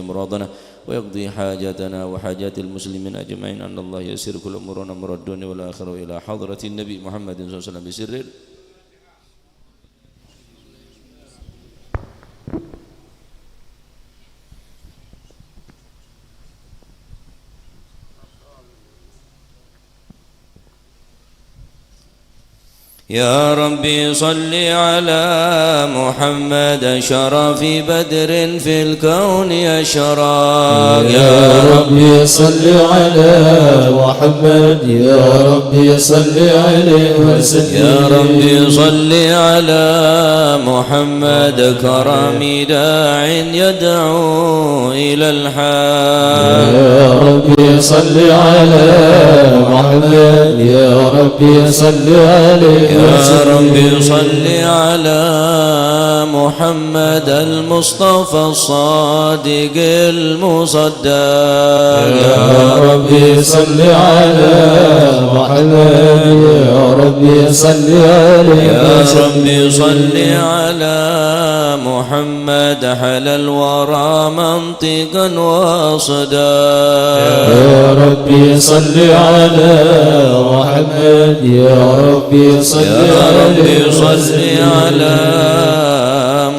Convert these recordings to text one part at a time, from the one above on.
مرادنا ويقضي حاجاتنا وحاجات المسلمين أجمعين أن الله يسر كل أمورنا من الدنيا والآخرة إلى حضرة النبي محمد صلى الله عليه وسلم بسر يا ربي صل على محمد شرف بدر في الكون أشراق يا ربي صل على محمد يا ربي صل عليه وسلم يا ربي صل على محمد كرم داع يدعو إلى الحق يا ربي صل على محمد يا ربي صل عليه يا ربي صل على محمد المصطفى الصادق المصدق يا ربي صل على محمد يا ربي صل عليه يا ربي صل على محمد حل الورى منطقا وصدا يا ربي صل على محمد يا ربي صل على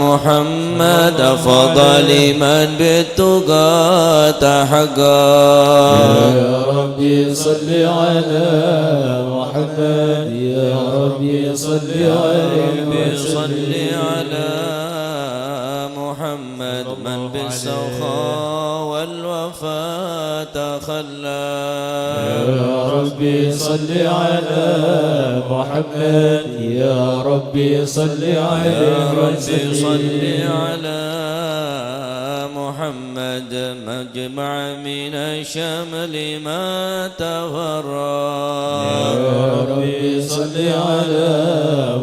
محمد فضل من بالتقى تحقا يا ربي صل على محمد يا ربي صل عليه صل على محمد من بالسخاء والوفاء تخلى يا ربي صل على محمد يا ربي صل عليه ربي صل على محمد مجمع من الشمل ما تفرق يا ربي صل على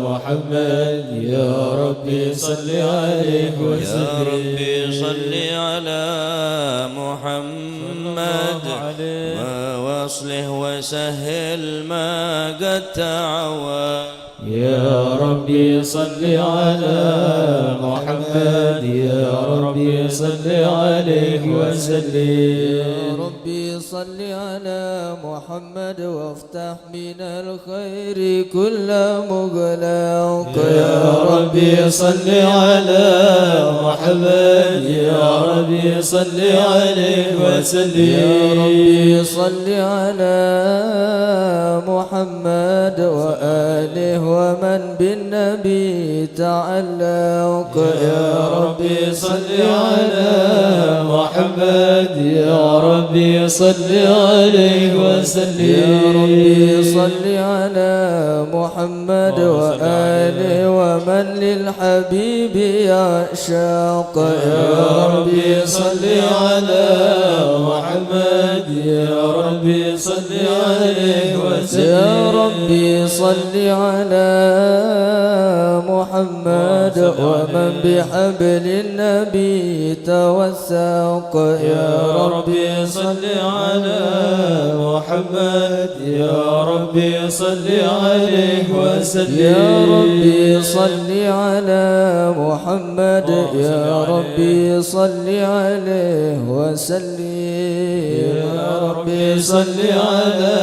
محمد يا ربي صل عليه وسلم يا ربي صل على محمد واصلح وسهل ما قد تعوى يا ربي صل على محمد يا ربي صل عليه وسلم يا ربي صل على محمد وافتح من الخير كل مغلاق يا ربي صل على محمد يا ربي صل عليه وسلم يا ربي صل على محمد وآله ومن بالنبي تعلق يا ربي صل على محمد يا ربي صل عليه وسلم يا ربي صل على محمد وآله ومن للحبيب يعشق يا ربي صل على محمد يا ربي صل عليه وسلم يا ربي صل على محمد ومن بحبل النبي توثق يا ربي صل على محمد يا ربي صل عليه وسلم يا ربي صل على محمد يا ربي صل عليه وسلم يا ربي صل على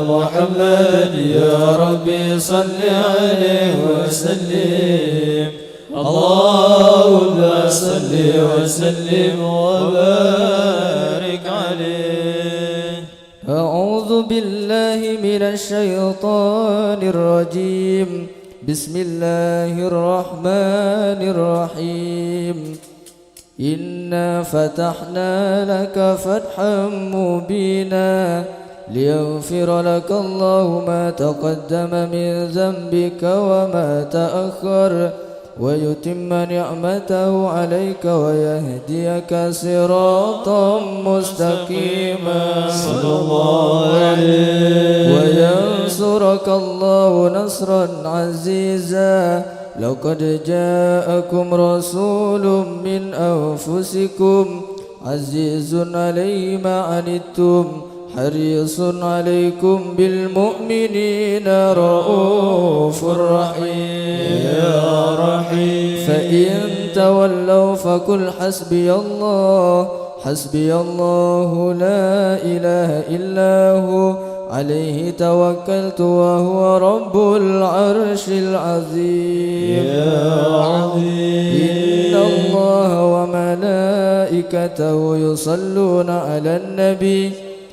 محمد يا ربي صل عليه وسلم اللهم صل وسلم وبارك عليه أعوذ بالله من الشيطان الرجيم بسم الله الرحمن الرحيم إنا فتحنا لك فتحا مبينا ليغفر لك الله ما تقدم من ذنبك وما تأخر ويتم نعمته عليك ويهديك صراطا مستقيما صلى الله عليه وينصرك الله نصرا عزيزا لقد جاءكم رسول من أنفسكم عزيز عليه ما عنتم حريص عليكم بالمؤمنين رؤوف رحيم يا رحيم فإن تولوا فقل حسبي الله حسبي الله لا إله إلا هو عليه توكلت وهو رب العرش العظيم يا عظيم إن الله وملائكته يصلون على النبي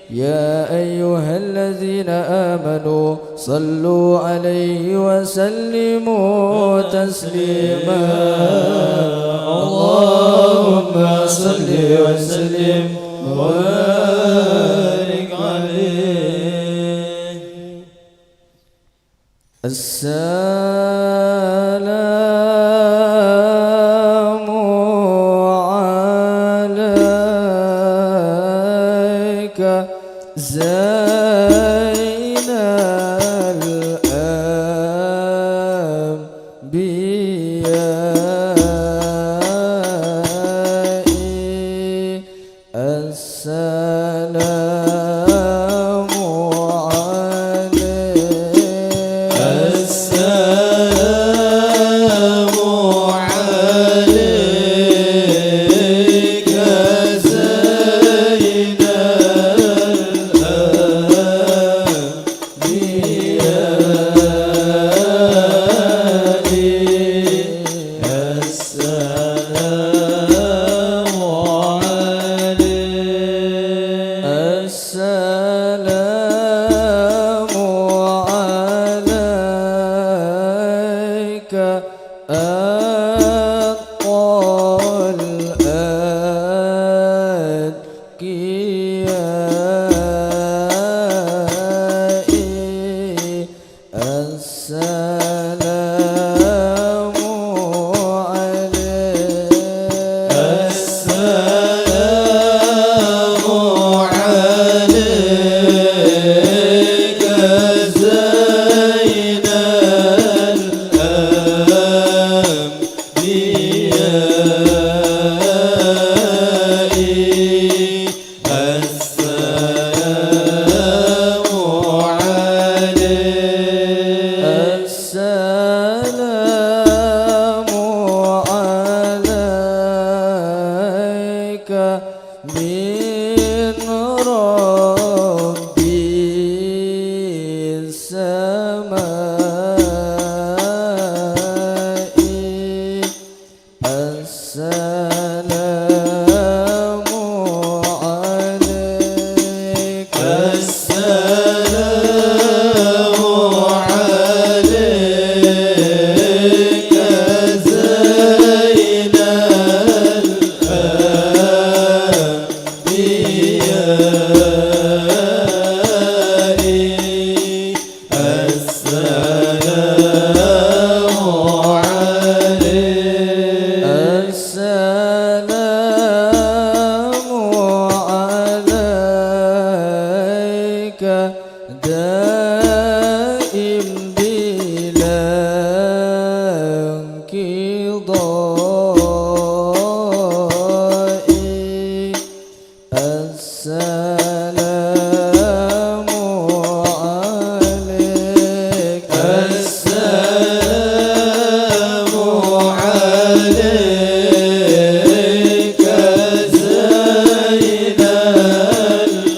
يا أيها الذين آمنوا صلوا عليه وسلموا تسليما اللهم صل وسلم وبارك عليه. السلام عليك زين الأنبياء السلام عليك السلام عليك زين السلام عليك أتقى الأتقياء السلام عليك السلام عليك زين الأنبياء السلام عليك السلام عليك من ربي السماء السلام عليك السلام عليك زين الأنبياء السلام عليك السلام عليك دائم بلا انقضاء السلام عليك السلام عليك زين الأنبياء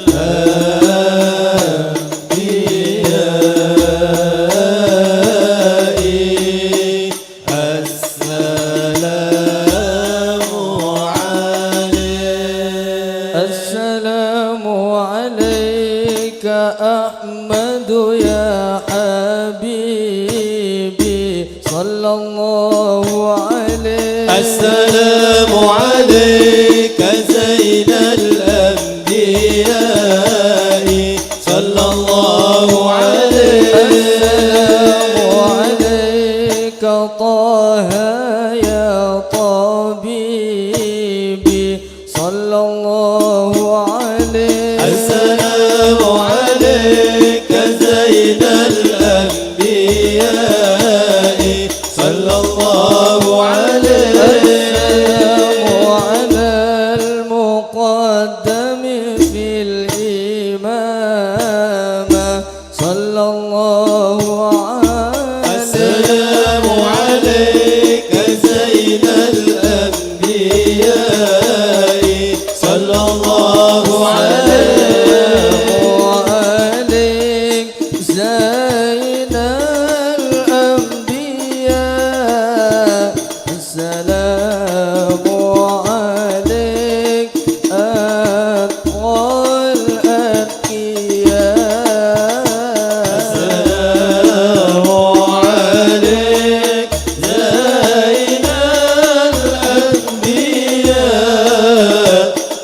السلام عليك السلام عليك أحمد يا حبيبي صلى الله عليه السلام عليك زين الأنبياء صلى الله عليه السلام عليك طه يا طبيبي صلى الله عليه السلام عليك زين الأنبياء صلى الله عليه السلام على المقدم في الإمامة صلى الله عليه السلام عليك زين الأنبياء صلى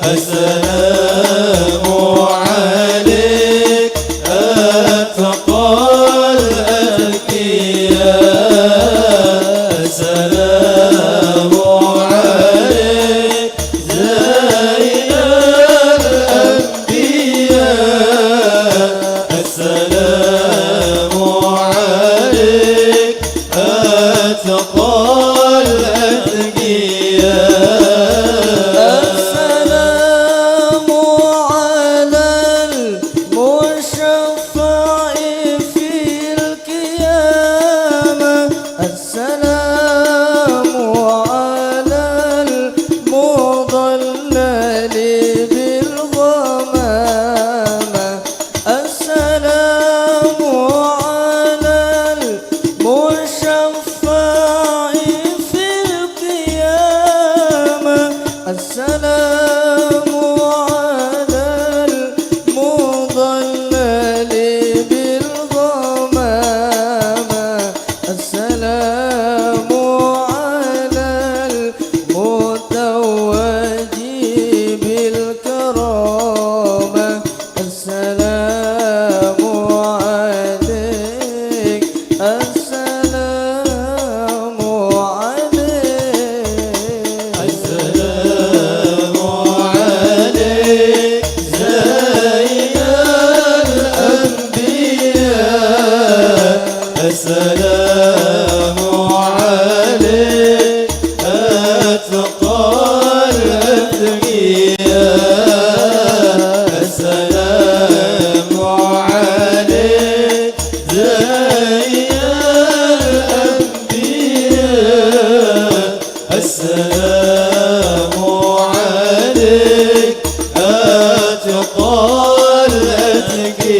السلام عليك أتقى الأتقياء السلام عليك زين الأنبياء السلام عليك أتقى السلام عليك أتقى الأتقياء السلام عليك زين الأنبياء السلام عليك أتقى الأتقياء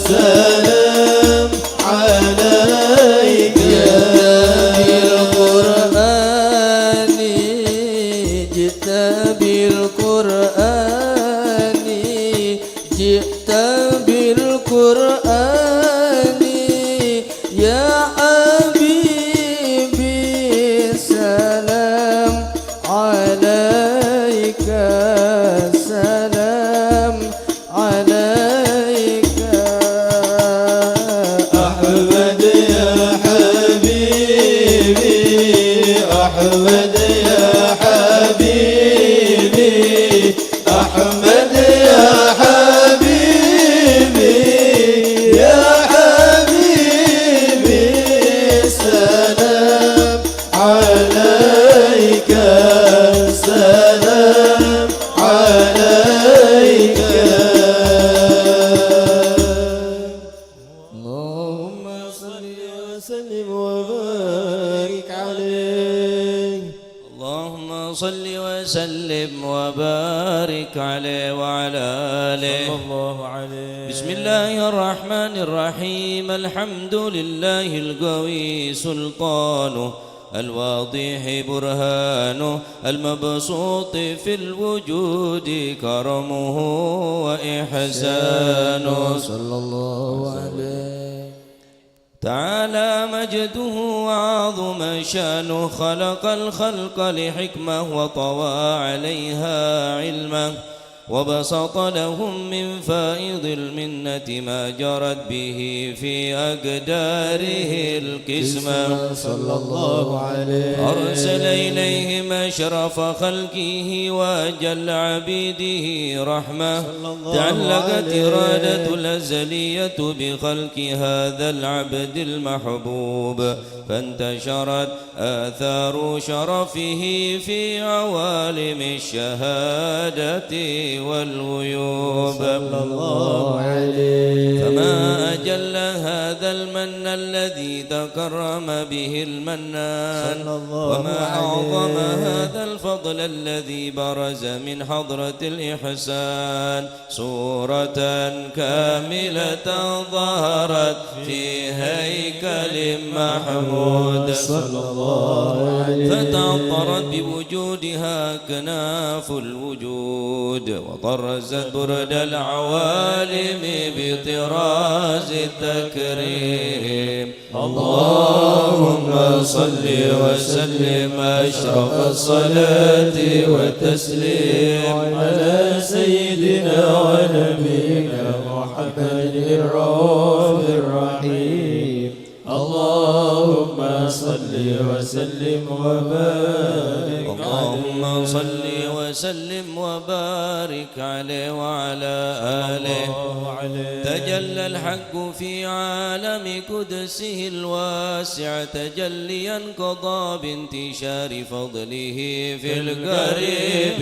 سلام عليك جئت بالقرآن جئت بالقرآن يا حبيبي سلام عليك سلام عليك أحمد يا حبيبي أحمد يا حبيبي أحمد يا حبيبي يا حبيبي سلام عليك سلام عليك وبارك عليه وعلى آله صلى الله عليه. بسم الله الرحمن الرحيم الحمد لله القوي سلطانه الواضح برهانه المبسوط في الوجود كرمه وإحسانه صلى الله عليه. تعالى مجده وعظم شانه خلق الخلق لحكمة وطوى عليها علمه وبسط لهم من فائض المنة ما جرت به في أقداره القسمة صلى الله عليه. أرسل إليهم أشرف خلقه وأجل عبيده رحمة تعلقت إرادة الأزلية بخلق هذا العبد المحبوب فانتشرت آثار شرفه في عوالم الشهادة والغيوب صلى الله عليه. فما أجل هذا المن الذي تكرم به المنان وما أعظم هذا الفضل الذي برز من حضرة الإحسان صورة كاملة ظهرت في هيكل محمود صلى الله عليه. فتعطرت بوجودها كناف الوجود وطرزت برد العوالم بطراز التكريم اللهم صل وسلم أشرف الصلاة والتسليم على سيدنا ونبينا محمد الرؤوف الرحيم. اللهم صل وسلم وبارك اللهم صل وسلم وبارك عليه وعلى آله. تجلى الحق في عالم قدسه الواسع تجليا قضى بانتشار فضله في القريب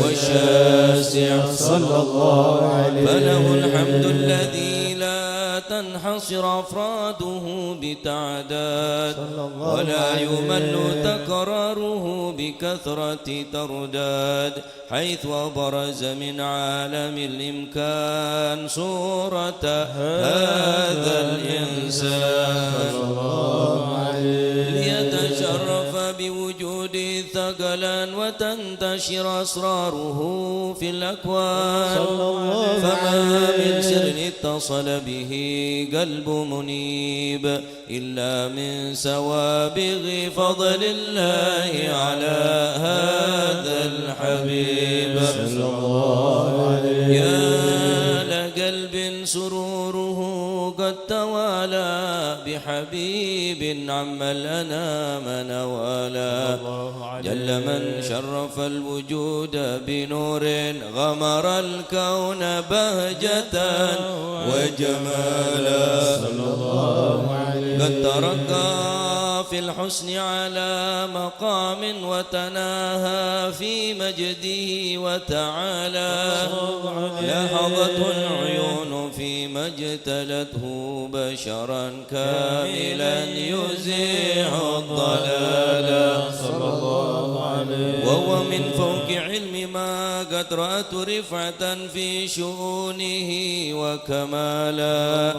والشاسع صلى الله عليه. فله الحمد الذي لا تنحصر أفراده بتعداد ولا يمل تكراره بكثرة ترداد حيث أبرز من عالم الإمكان صورة هذا الإنسان ليتشرف بوجود ثقلا وتنتشر أسراره في الأكوان فما من سر اتصل به قلب منيب إلا من سوابغ فضل الله على هذا الحبيب صلى الله عليه. يا لقلب سروره قد توالى بحبيب عم الأنام نوالا جل من شرف الوجود بنور غمر الكون بهجة وجمالا صلى الله عليه. قد ترقى في الحسن على مقام وتناهى في مجده وتعالى لحظته العيون فيما اجتلته بشرا كاملا يزيح الضلال صلى الله عليه. وهو من فوق علم ما قد رأت رفعة في شؤونه وكمالا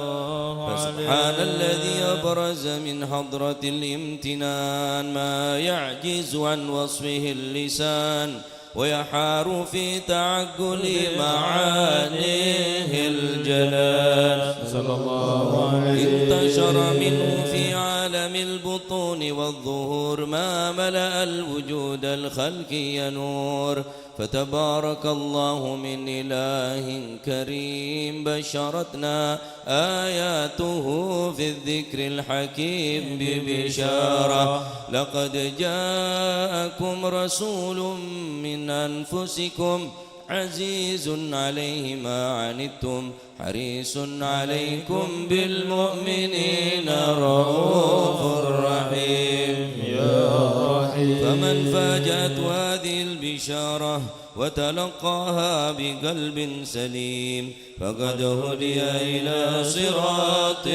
فسبحان الذي أبرز من حضرة الامتنان ما يعجز عن وصفه اللسان ويحار في تعقل معانيه الجلال صلى الله عليه. انتشر منه في عالم البطون والظهور ما ملأ الوجود الخلقي نور فتبارك الله من إله كريم بشرتنا آياته في الذكر الحكيم ببشارة لقد جاءكم رسول من أنفسكم عزيز عليه ما عنتم حريص عليكم بالمؤمنين رؤوف رحيم يا رحيم. فمن فاجأت هذه البشارة وتلقاها بقلب سليم فقد هدي إلى صراط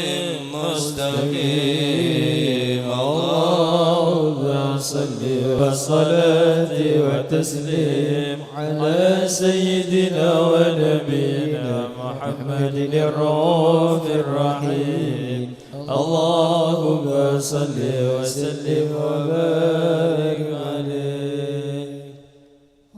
مستقيم اللهم صل والصلاة والتسليم على سيدنا ونبينا محمد الرؤوف الرحيم اللهم صل وسلم وبارك عليه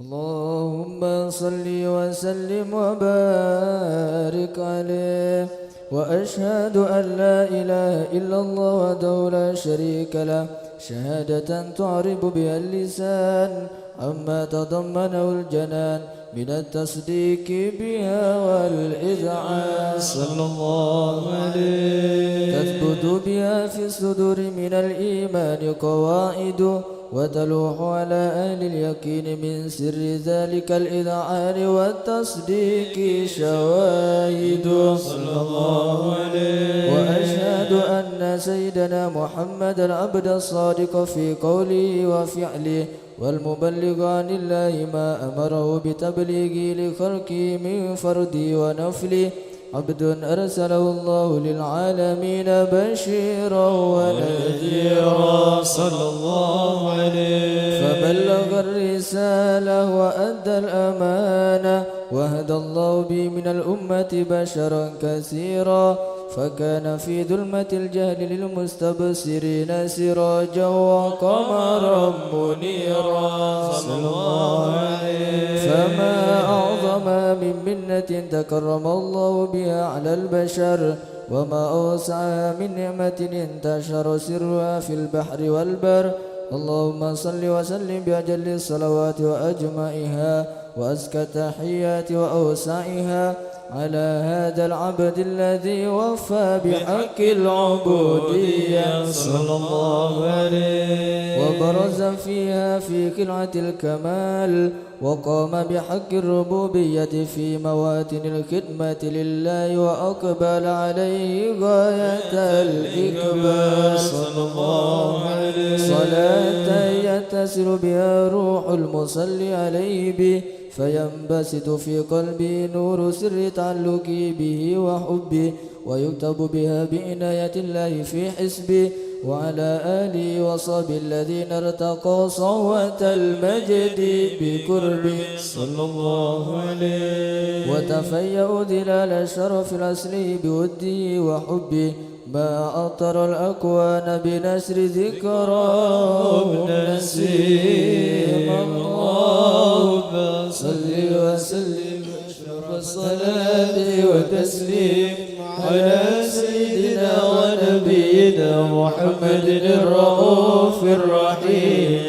اللهم صل وسلم وبارك عليه وأشهد أن لا إله إلا الله وحده لا شريك له شهادة تعرب بها اللسان عما تضمنه الجنان من التصديق بها والإذعان صلى الله عليه تثبت بها في الصدور من الإيمان قواعد وتلوح على أهل اليقين من سر ذلك الإذعان والتصديق شواهد صلى الله عليه وأشهد أن سيدنا محمد العبد الصادق في قوله وفعله والمبلغ عن الله ما أمره بتبليغه لخلقه من فرده ونفله عبد أرسله الله للعالمين بشيرا ونذيرا صلى الله عليه فبلغ الرسالة وأدى الأمانة وهدى الله به من الأمة بشرا كثيرا فكان في ظلمة الجهل للمستبصرين سراجا وقمرا منيرا صلى الله عليه فما أعظم من منة تكرم الله بها على البشر وما أوسعها من نعمة انتشر سرها في البحر والبر اللهم صل وسلم بأجل الصلوات وأجمعها وأزكى التحيات وأوسعها على هذا العبد الذي وفى بحق العبودية صلى الله عليه وبرز فيها في خلعة الكمال وقام بحق الربوبية في مواتن الخدمة لله وأقبل عليه غاية الإقبال صلى الله عليه صلاة يتصل بها روح المصلي عليه به فينبسط في قلبي نور سر تعلقي به وحبي ويكتب بها بعناية الله في حسبي وعلى آله وصحبه الذين ارتقوا صوة المجد بقربه صلى الله عليه وتفيأوا ظلال الشرف الأصلي بوده وحبه ما أطر الأكوان بنشر ذكراه نسيم اللهم صل وسلم أشرف الصلاة وتسليم على سيدنا ونبينا محمد الرؤوف الرحيم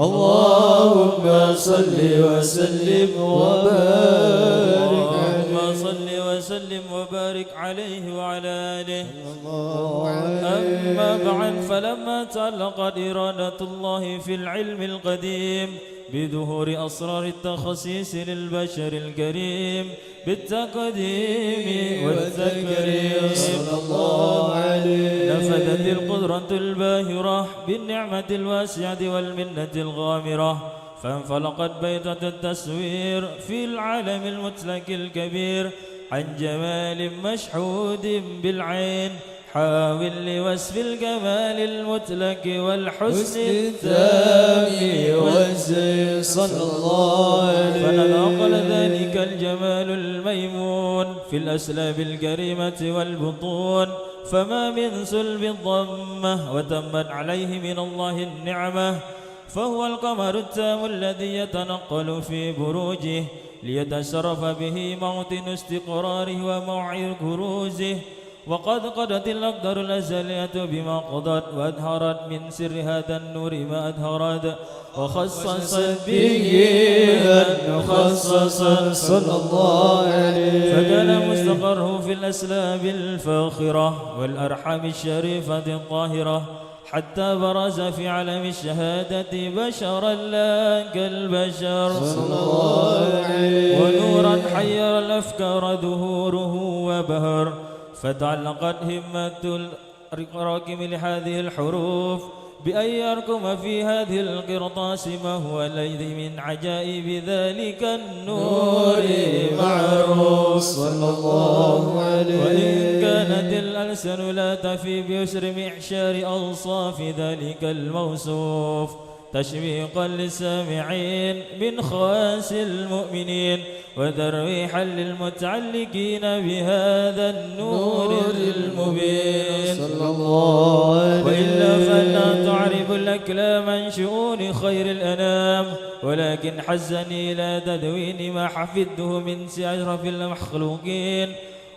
اللهم صل وسلم وبارك اللهم صل وسلم وبارك عليه وعلى آله أما بعد فلما تعلقت إرادة الله في العلم القديم بظهور أسرار التخصيص للبشر الكريم بالتقديم والتكريم صلى الله عليه نفذت القدرة الباهرة بالنعمة الواسعة والمنة الغامرة فانفلقت بيضة التصوير في العالم المطلق الكبير عن جمال مشحود بالعين حاول لوصف الجمال المطلق والحسن التام والزين صلى الله عليه فنقل ذلك الجمال الميمون في الأسلاب الكريمة والبطون فما من سلب الضمة وتمت عليه من الله النعمة فهو القمر التام الذي يتنقل في بروجه ليتشرف به موطن استقراره وموعد كروزه وقد قضت الأقدار الأزلية بما قضت وأدهرت من سر هذا النور ما أدهرت وخصصت به أن خصص صلى الله عليه فكان مستقره في الأسلاب الفاخرة والأرحام الشريفة الطاهرة حتى برز في علم الشهادة بشرا لا كالبشر صلى الله عليه ونورا حير الأفكار ظهوره وبهر فتعلقت همة الراكم لهذه الحروف بأن يركم في هذه القرطاس ما هو الذي من عجائب ذلك النور معروف صلى الله عليه وإن كانت الألسن لا تفي بيسر معشار أوصاف ذلك الموصوف تشويقا للسامعين من خواص المؤمنين وترويحا للمتعلقين بهذا النور المبين صلى الله عليه وإلا فلا تعرف الأكلام عن شؤون خير الأنام ولكن حزني إلى تدوين ما حفظته من أشرف المخلوقين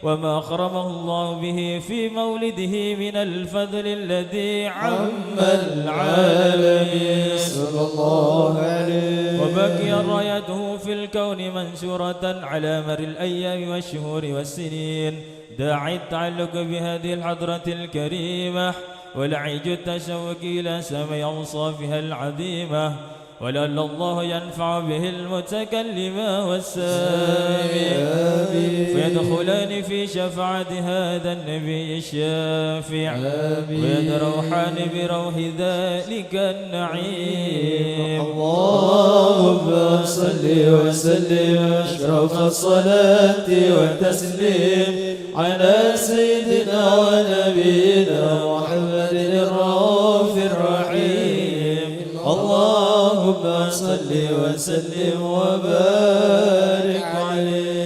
وما أكرمه الله به في مولده من الفضل الذي عم العالمين صلى الله عليه وبقي رايته في الكون منشورة على مر الأيام والشهور والسنين داعي التعلق بهذه الحضرة الكريمة والعيج التشوق إلى سمع أوصافها العظيمة ولعل الله ينفع به المتكلم والسامع فيدخلان في شفاعة هذا النبي الشافع ويتروحان بروح ذلك النعيم. اللهم صل وسلم أشرف الصلاة والتسليم على سيدنا ونبينا محمد الرؤوف الرحيم. اللهم صل وسلم وبارك عليه.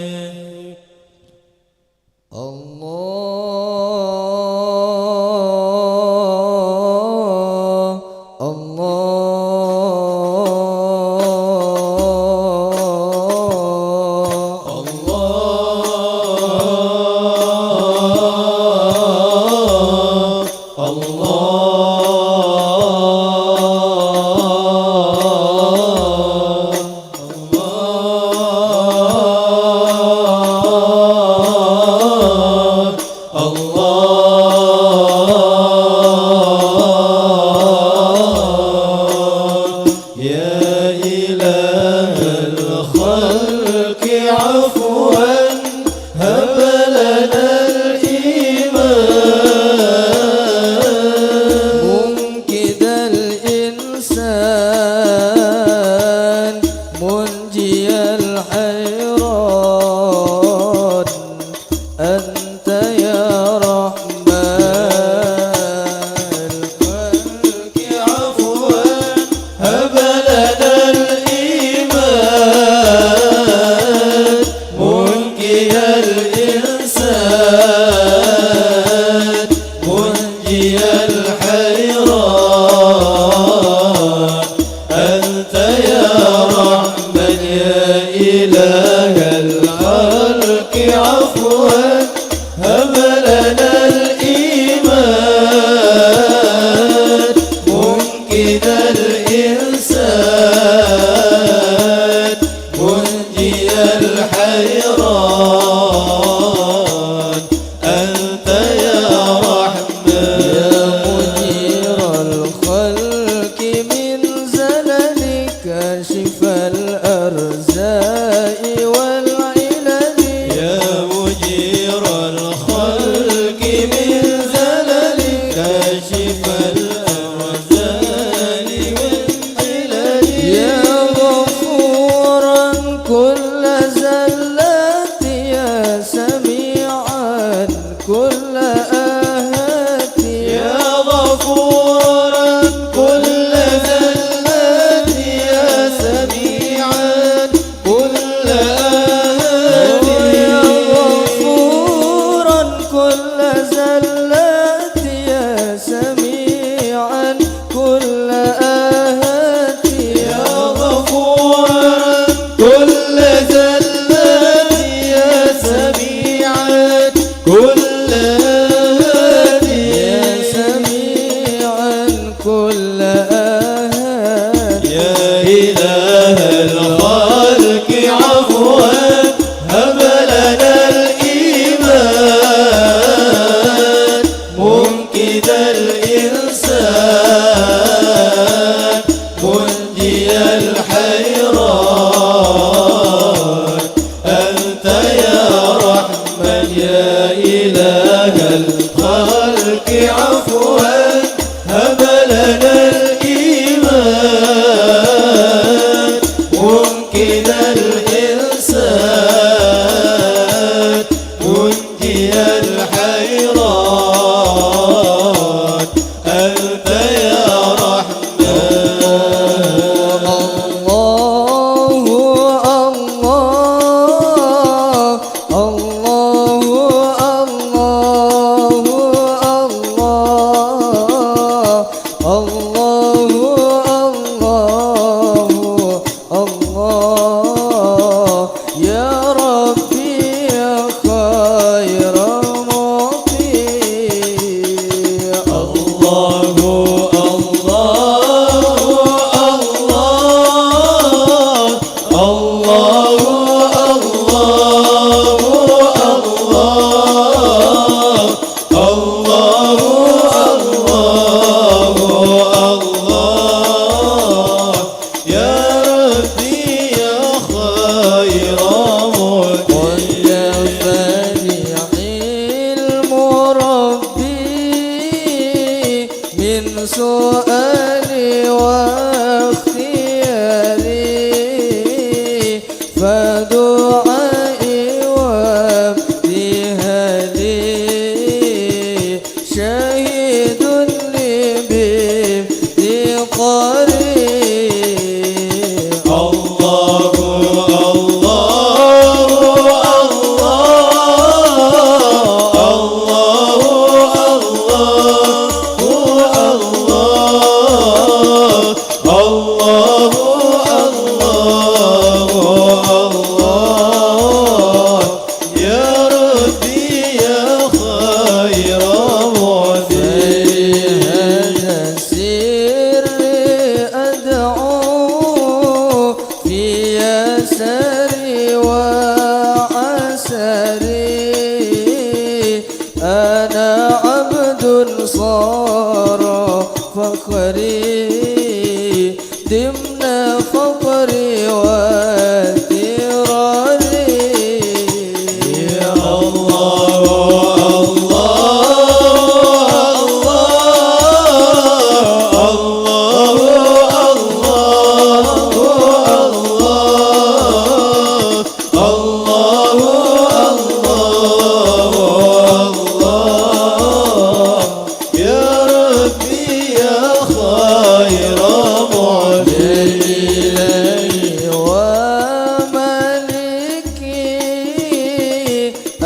إله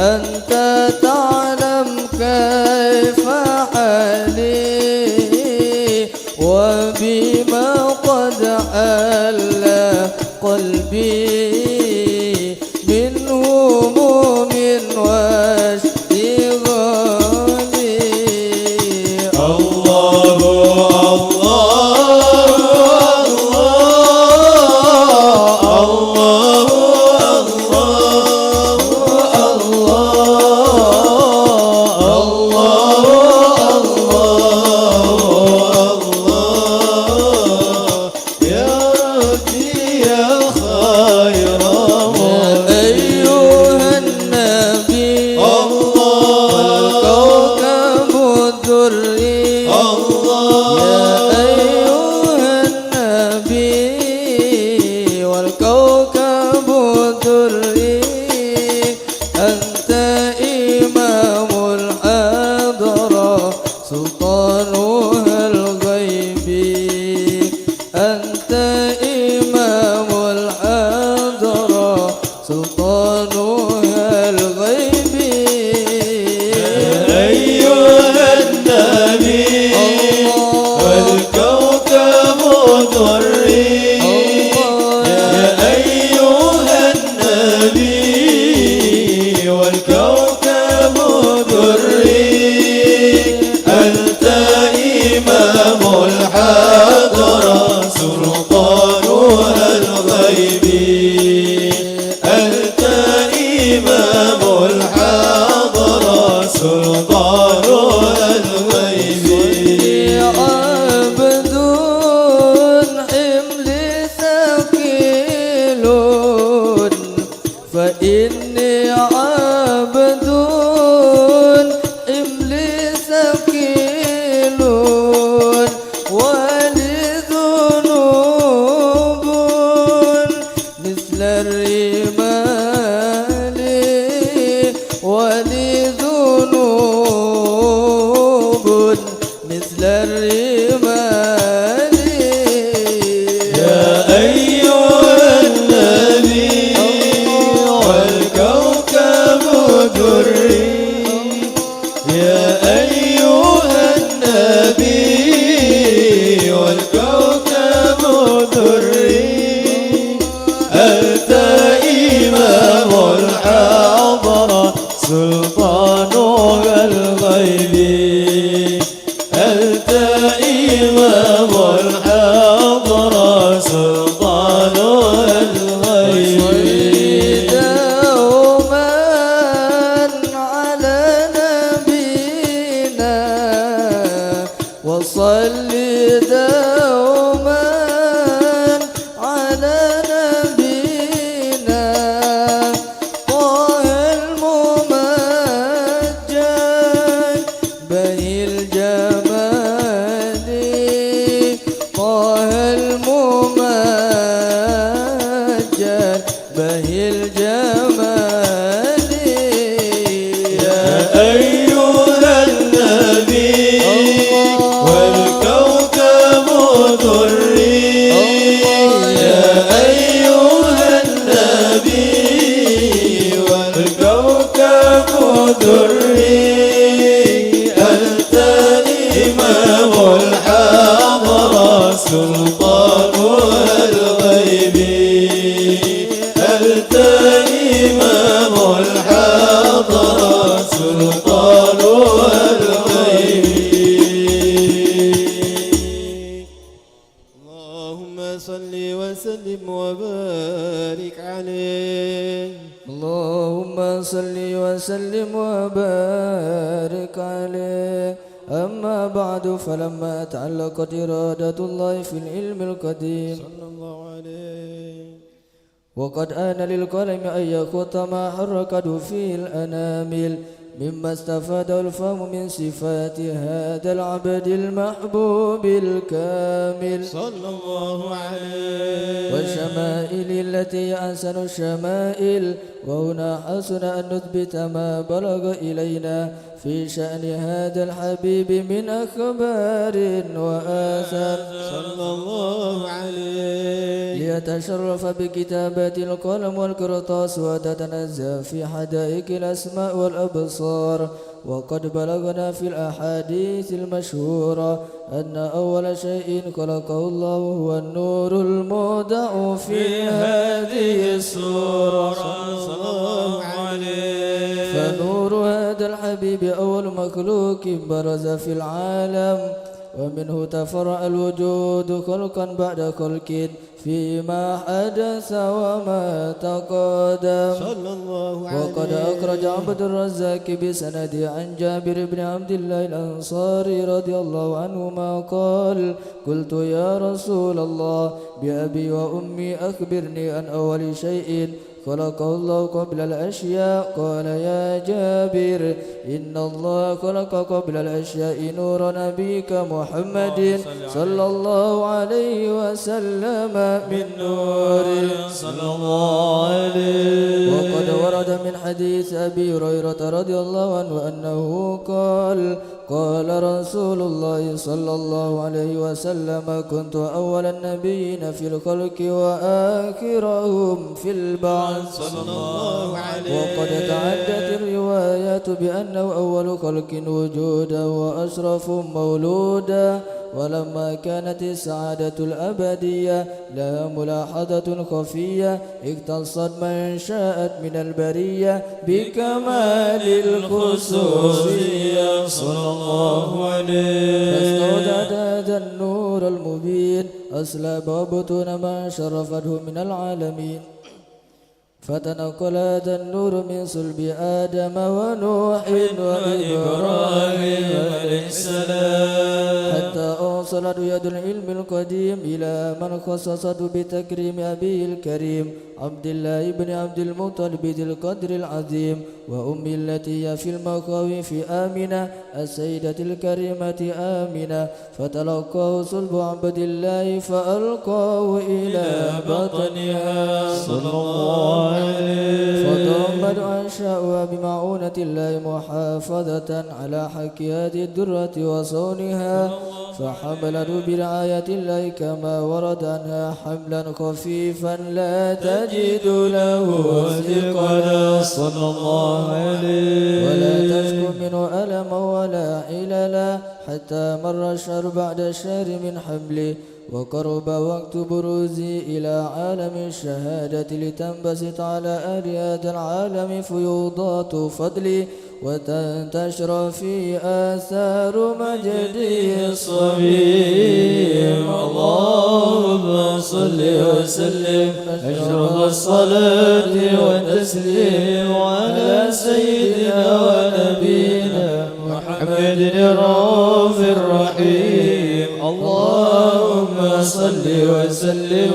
أنت تعلم كيف حالي وبما قد حل قلبي من هموم واشتغالي. الله فلما تعلقت إرادة الله في العلم القديم صلى الله عليه وقد آن للقلم أن يخط ما حركته فيه الأنامل مما استفاده الفهم من صفات هذا العبد المحبوب الكامل صلى الله عليه والشمائل التي أحسن الشمائل. وهنا حسن أن نثبت ما بلغ إلينا في شأن هذا الحبيب من أخبار وآثار صلى الله عليه ليتشرف بكتابة القلم والقرطاس وتتنزه في حدائق الأسماء والأبصار. وقد بلغنا في الأحاديث المشهورة أن أول شيء خلقه الله هو النور المودع في هذه السورة صلى الله عليه فنور هذا الحبيب أول مخلوق برز في العالم، ومنه تفرع الوجود خلقا بعد خلق فيما حدث وما تقدم. صلى الله عليه وقد أخرج عبد الرزاق بسند عن جابر بن عبد الله الأنصاري رضي الله عنهما قال: قلت يا رسول الله بأبي وأمي أخبرني عن أول شيء خلقه الله قبل الأشياء. قال: يا جابر إن الله خلق قبل الأشياء نور نبيك محمد صلى الله عليه وسلم من نور صلى الله عليه. وقد ورد من حديث أبي هريرة رضي الله عنه أنه قال: قال رسول الله صلى الله عليه وسلم: كنت أول النبيين في الخلق وآخرهم في البعث. صلى الله عليه وقد تعدت الروايات بأنه أول خلق وجودا وأشرف مولودا. ولما كانت السعادة الأبدية لها ملاحظة خفية اختصت من شاءت من البرية بكمال الخصوصية صلى الله عليه. فاستودعت هذا النور المبين أسلاب وبطون ما شرفته من العالمين. فتنقل هذا النور من صلب آدم ونوح وإبراهيم عليه السلام حتى أوصلت يد العلم القديم إلى من خصصته بتكريم أبيه الكريم عبد الله بن عبد المطلب ذي القدر العظيم، وأمي التي هي في المخاوف آمنة السيدة الكريمة آمنة. فتلقاه صلب عبد الله فألقاه إلى بطنها صلى الله عليه. فضمت أنشاؤها بمعونة الله محافظة على حكيات الدرة وصونها، فحملت برعاية الله كما ورد عنها حملا خفيفا لا تجد له ثقلا صلى الله عليه. ولا تشكو منه ألما ولا عللا حتى مر الشهر بعد الشهر من حمله. وقرب وقت بروزي إلى عالم الشهادة لتنبسط على أهل هذا العالم فيوضات فضلي وتنتشر في آثار مجده الصميم. اللهم صل وسلم أشرف الصلاة والتسليم على سيدنا ونبينا محمد الرؤوف الرحيم. اللهم صل وسلم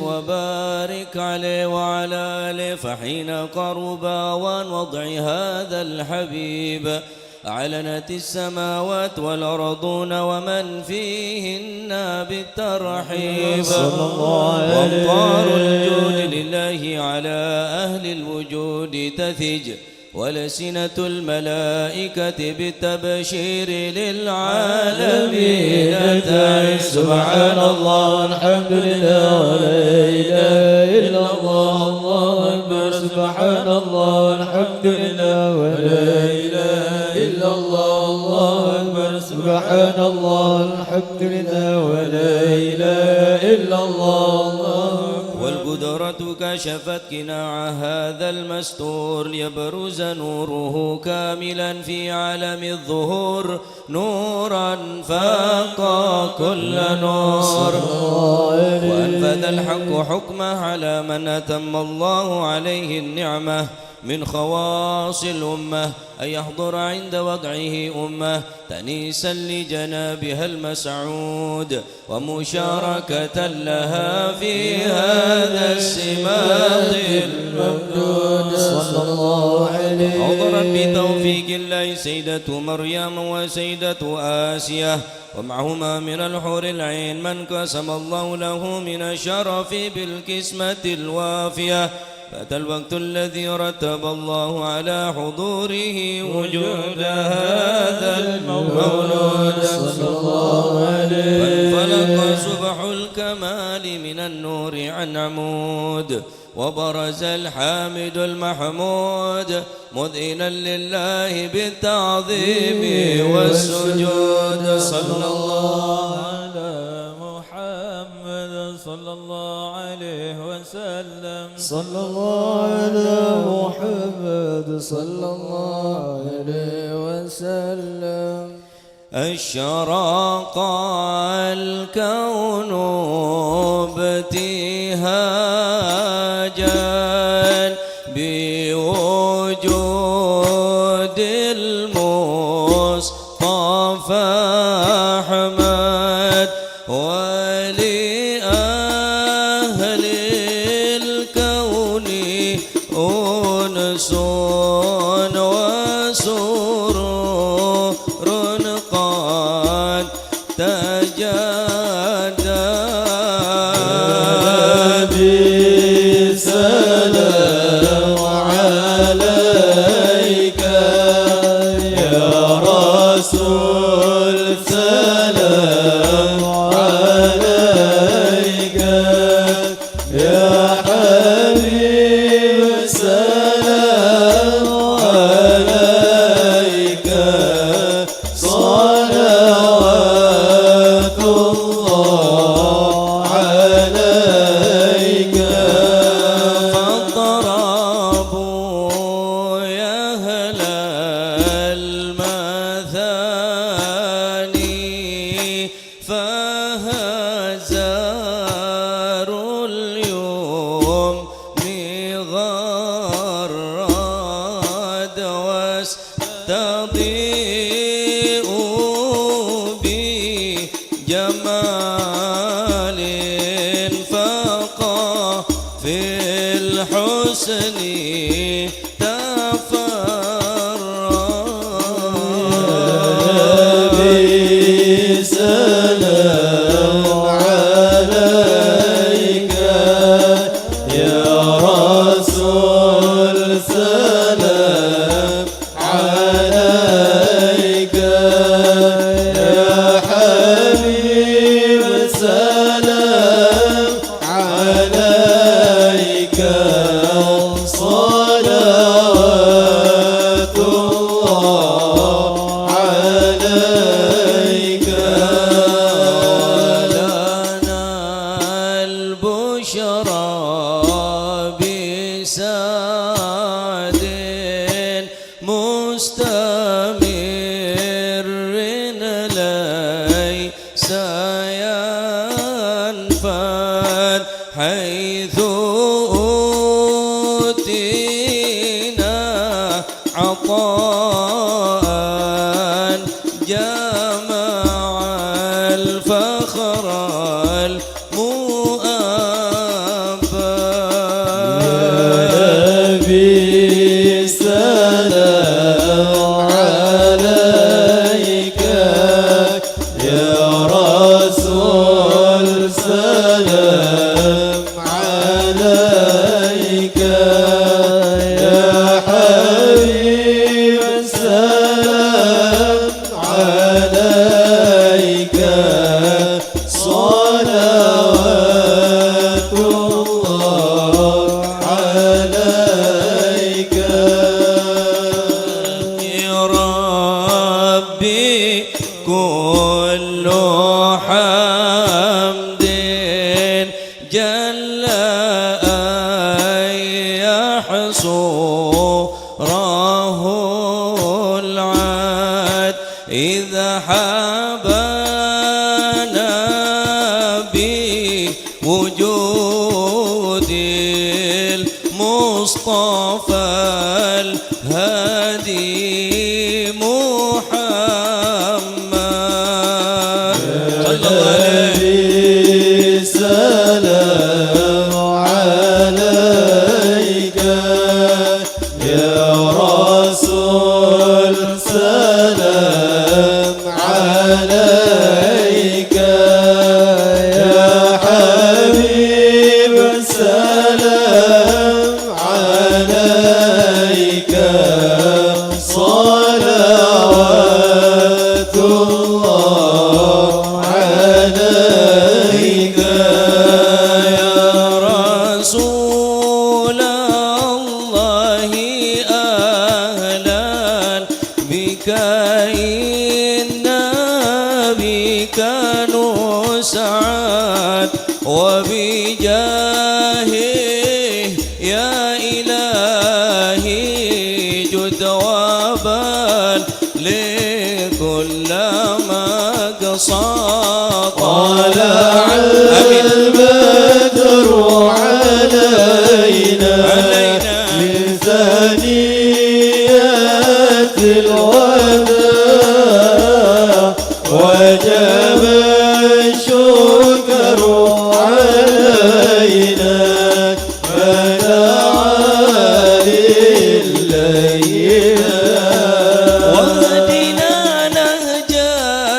وبارك عليه وعلى آله. فحين قرب أوان وضع هذا الحبيب أعلنت السماوات والأرضون ومن فيهن بالترحيب. وأمطار الجود لله على أهل الوجود تثج، ولسنة الملائكة بالتبشير للعالمين تعز. سبحان الله والحمد لله ولا إله إلا الله. الله أكبر. سبحان الله والحمد لله ولا إله إلا الله. الله أكبر. سبحان الله والحمد لله ولا إله إلا الله. والقدرة كشفت قناع هذا المستور ليبرز نوره كاملا في عالم الظهور نورا فاق كل نور. وأنفذ الحق حكمه على من أتم الله عليه النعمة من خواص الأمة أن يحضر عند وضعه أمة تنيسا لجنابها المسعود ومشاركة لها في هذا السماط الممدود. صلى الله عليه حضرت بتوفيق الله سيدة مريم وسيدة آسية ومعهما من الحور العين من قسم الله له من الشرف بالقسمة الوافية فأتى الوقت الذي رتب الله على حضوره وجود هذا المولود صلى الله عليه فانفلق صبح الكمال من النور عن عمود وبرز الحامد المحمود مذئنا لله بالتعظيم والسجود صلى الله على محمد صلى الله عليه وسلم صلى الله على محمد صلى الله عليه وسلم أشرق الكون ابتهاجا بوجود المصطفى أحمد ولأهل الكون أنس وسرور قد تجدد بالسلام عليك يا رسول سلام عليك يا حبيب سلام عليك صلوات الله عليك فاضربوا يا أهل المثاني فهزاروا اليوم غرد واستضيئوا بجمال فقى في الحسن سلام عليك يا رسول سلام عليك يا حبيب سلام عليك صلوات الله عليك لنا البشرى بسعد مستمر ليس ينفد حيث أوتينا عطاء جمع الفخر نبي سلام عليك يا رسول سلام عليك يا حبيب سلام عليك صلوات الله عليك يا ربي كل حمد جل أن يحصره العاد إذا حبانا بوجود المصطفى الهادي محمد صلى الله عليه سلام عليك يا رب يا إلهي جد وبال لكل مقصد طلع البدر علينا من ثنيات الوداع وجب الشكر علينا فدعا للينا واهدنا نهج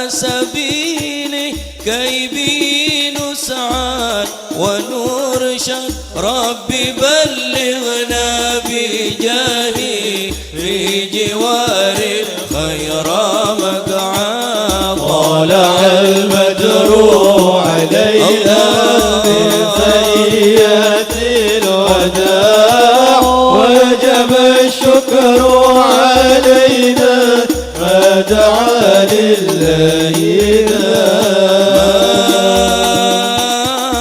سبيله كي به نسعد ونرشد ربي بلغنا بجاهه في جوار الخير مقعد طلع البدر علينا من ثنيات الوداع وجب الشكر علينا فدعا لله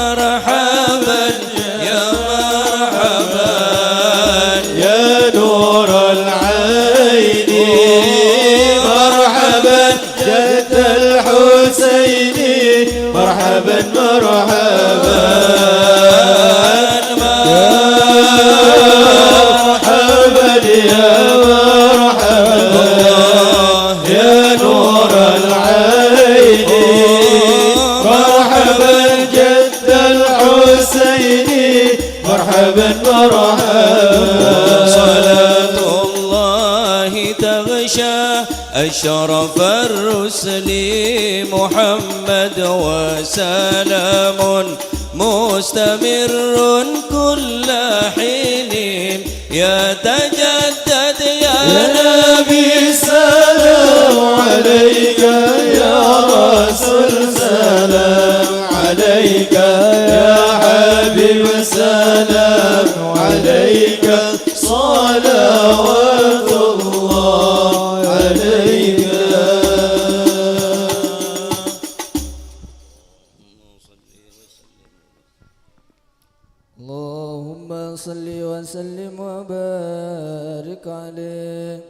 مرحبا يا مرحبا يا نور العين مرحبا جد الحسين مرحبا مرحبا مرحبا يا مرحبا يا نور العين مرحبا جد الحسين مرحبا مرحبا صلاة الله تغشى أشرف الرسل محمد وسلام مستمر كل حين يتجدد يا نبي سلام عليك يا رسول سلام عليك يا حبيب سلام عليك صلوات الله عليك اللهم صل وسلم وبارك عليه.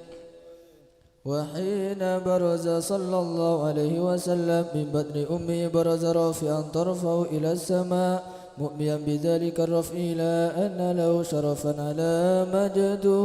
وحين برز صلى الله عليه وسلم من بطن أمه برز رافعا طرفه إلى السماء مؤمنا بذلك الرفع إلى أن له شرفا على مجده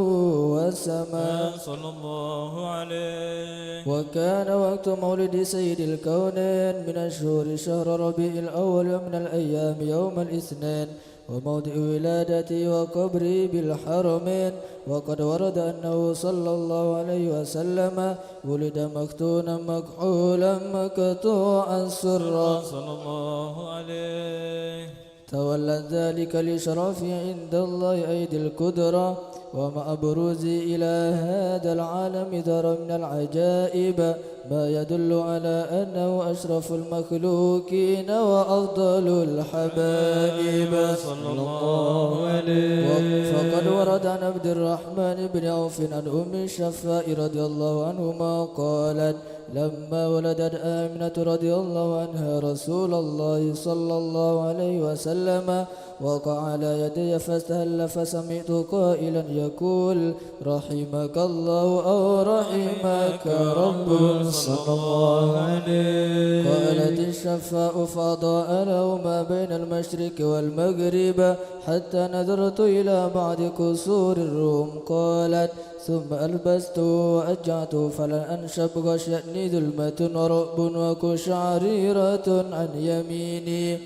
والسماء صلى الله عليه. وكان وقت مولد سيد الكونين من الشهور شهر ربيع الأول ومن الأيام يوم الاثنين وموضع ولادتي وقبري بالحرمين. وقد ورد أنه صلى الله عليه وسلم ولد مختونا مكحولا مقطوعا سرا صلى الله عليه. تولى ذلك لشرفه عند الله أيدي القدرة ومع بروزه إلى هذا العالم ظهر من العجائب ما يدل على أنه أشرف المخلوقين وأفضل الحبائب صلى الله عليه. فقد ورد عن عبد الرحمن بن عوف عن أم الشفاء رضي الله عنهما قالت لما ولدت آمنة رضي الله عنها رسول الله صلى الله عليه وسلم وقع على يدي فاستهل فسمعت قائلا يقول رحمك الله أو رحمك رب صلى الله عليه. قالت الشفاء فأضاء له ما بين المشرق والمغرب حتى نظرت إلى بعض قصور الروم. قالت ثم ألبست وأجعت فلن أنشب غشيتني ظلمة ورعب وقشعريرة عن يميني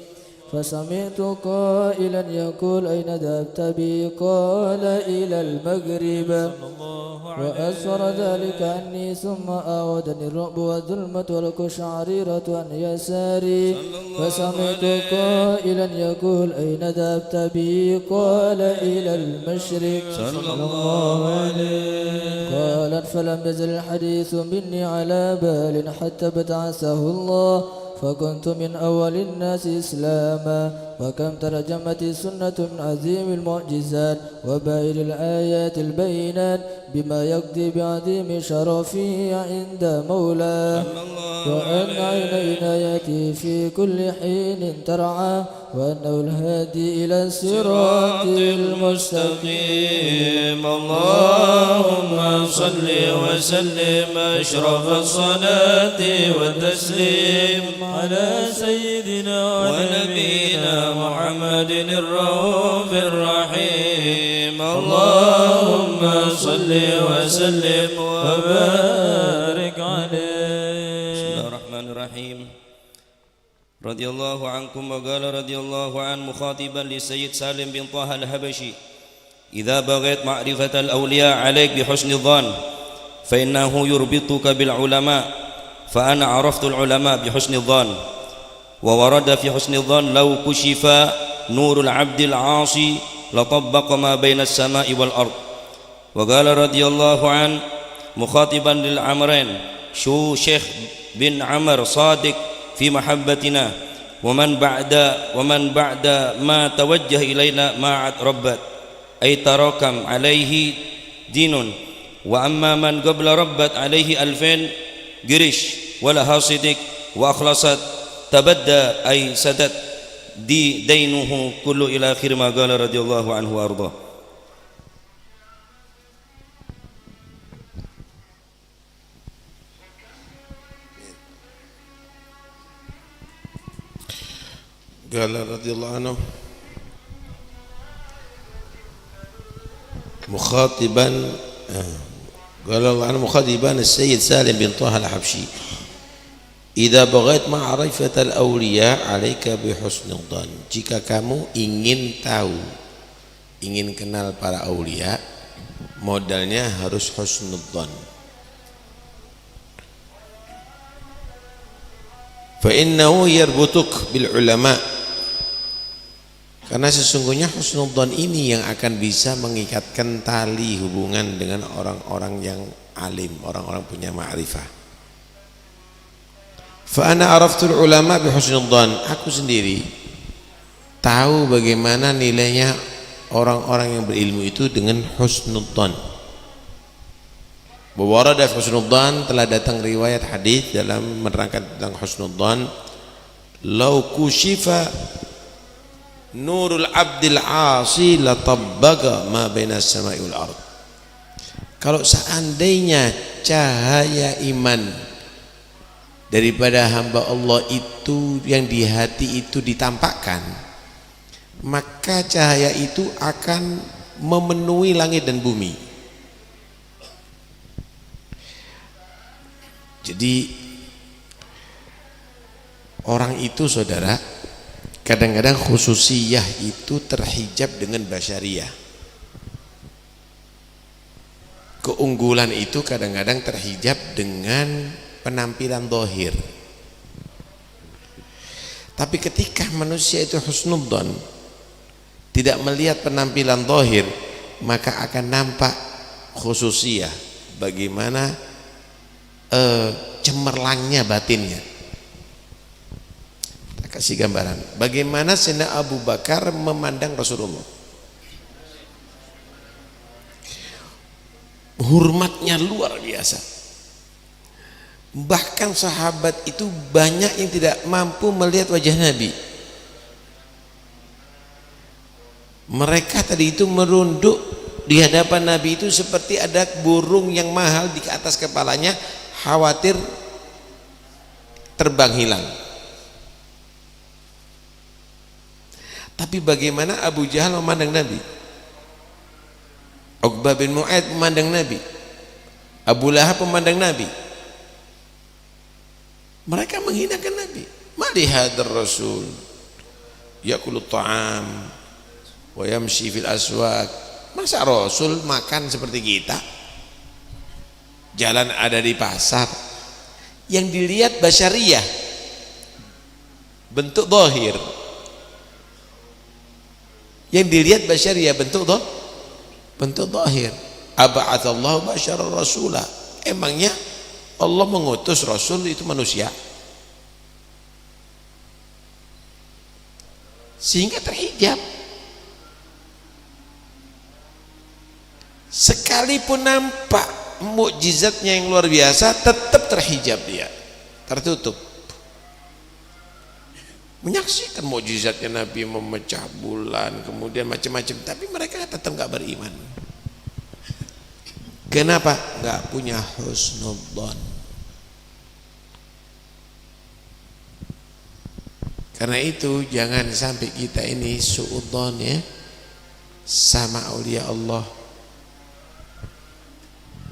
فسمعت قائلا يقول أين ذهبت بي؟ قال إلى المغرب وأسفر ذلك عني ثم أعودني الرعب والظلمة والقشعريرة عن يساري فسمعت قائلا يقول أين ذهبت بي؟ قال إلى المشرق صلى الله عليه. قالت فلم يزل الحديث مني على بال حتى ابتعثه الله فكنت من أول الناس إسلاما وكم ترجمت السنة من عظيم المعجزات وبائر الآيات البينات بما يقضي بعظيم شرفه عند مولاه وأن عين عنايته في كل حين ترعى وأنه الهادي إلى الصراط المستقيم. اللهم صل وسلم أشرف الصلاة والتسليم على سيدنا ونبينا محمد الرؤوف الرحيم. اللهم صل وسلم وبارك عليه. بسم الله الرحمن الرحيم. رضي الله عنكم. وقال رضي الله عنه مخاطبا للسيد سالم بن طه الحبشي: إذا بغيت معرفة الأولياء عليك بحسن الظن فإنه يربطك بالعلماء، فأنا عرفت العلماء بحسن الظن. وورد في حسن الظن: لو كشف نور العبد العاصي لطبق ما بين السماء والأرض. وقال رضي الله عنه مخاطبا للعمرين: شو شيخ بن عمر صادق في محبتنا، ومن بعد ما توجه إلينا ما عاد ربت، أي تراكم عليه دين، وأما من قبل ربت عليه 2000 قرش ولها صدق وأخلصت تبدى أي سدت دينه كله إلى آخر ما قال رضي الله عنه وأرضاه. قال رضي الله عنه مخاطبا السيد سالم بن طه الحبشي: إذا بغيت معرفة الأولياء عليك بحسن الظن. Jika kamu ingin tahu, ingin kenal para aulia, modalnya harus husnudzan. Fa innahu yarbutuk bil ulama, karena sesungguhnya husnudzan ini yang akan bisa mengikatkan tali hubungan dengan orang-orang yang alim, orang-orang punya ma'rifah. Fa ana araftul ulama bi husnudzan, aku sendiri tahu bagaimana nilainya orang-orang yang berilmu itu dengan husnudzan. Warada fi husnudzan, telah datang riwayat hadis dalam menerangkan tentang husnudzan: lau kushifa nurul abdil asi latabbaga ma baina as-sama'i wal ard. Kalau seandainya cahaya iman daripada hamba Allah itu yang di hati itu ditampakkan, maka cahaya itu akan memenuhi langit dan bumi. Jadi orang itu, saudara, kadang-kadang khususiyah itu terhijab dengan basyariyah. Keunggulan itu kadang-kadang terhijab dengan penampilan zahir. Tapi ketika manusia itu husnudzan, tidak melihat penampilan zahir, maka akan nampak khususiyah, bagaimana cemerlangnya batinnya. Kita kasih gambaran bagaimana Sayyidina Abu Bakar memandang Rasulullah. Hormatnya luar biasa. Bahkan sahabat itu banyak yang tidak mampu melihat wajah Nabi. Mereka tadi itu merunduk di hadapan Nabi itu seperti ada burung yang mahal di atas kepalanya, khawatir terbang hilang. Tapi bagaimana Abu Jahal memandang Nabi? Uqbah bin Mu'aid memandang Nabi, Abu Lahab memandang Nabi. Mereka menghinakan Nabi. Malihadar Rasul yakulu ta'am wa yamshi fil aswaq. Masa Rasul makan seperti kita? Jalan ada di pasar. Yang dilihat basyariyah, bentuk zahir. Yang dilihat basyariyah, bentuk zahir. Aba'atsallahu basyara rasulah. Emangnya Allah mengutus Rasul itu manusia? sehingga terhijab. Sekalipun nampak mukjizatnya yang luar biasa, tetap terhijab dia, tertutup. Menyaksikan mukjizatnya Nabi memecah bulan, kemudian macam-macam, tapi mereka tetap nggak beriman. Kenapa? Nggak punya husnudzon. Karena itu jangan sampai kita ini suudzon ya sama aulia Allah,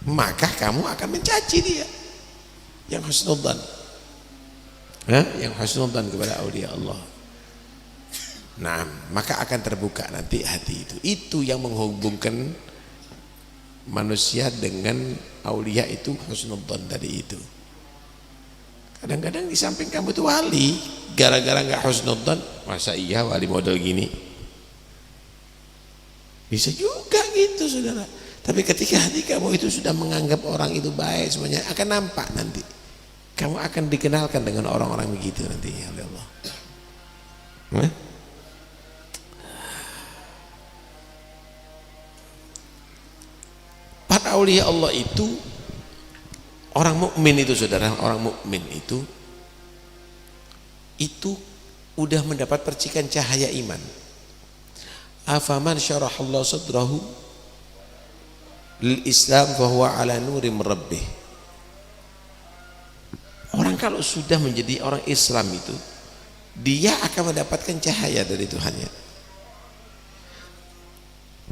maka kamu akan mencaci dia yang husnudzan, yang husnudzan kepada aulia Allah. Nah, maka akan terbuka nanti hati itu yang menghubungkan manusia dengan aulia itu, husnudzan tadi itu. Kadang-kadang di samping kamu itu wali, gara-gara nggak husnudzan, masa iya wali model gini? Bisa juga gitu saudara. Tapi ketika hati kamu itu sudah menganggap orang itu baik semuanya, akan nampak nanti. Kamu akan dikenalkan dengan orang-orang begitu nanti oleh Allah. Para aulia Allah itu, orang mukmin itu saudara, orang mukmin itu udah mendapat percikan cahaya iman. Afaman syarahallahu sadrahu lil Islam fahuwa ala nuri merabbih. Orang kalau sudah menjadi orang Islam itu, dia akan mendapatkan cahaya dari Tuhannya.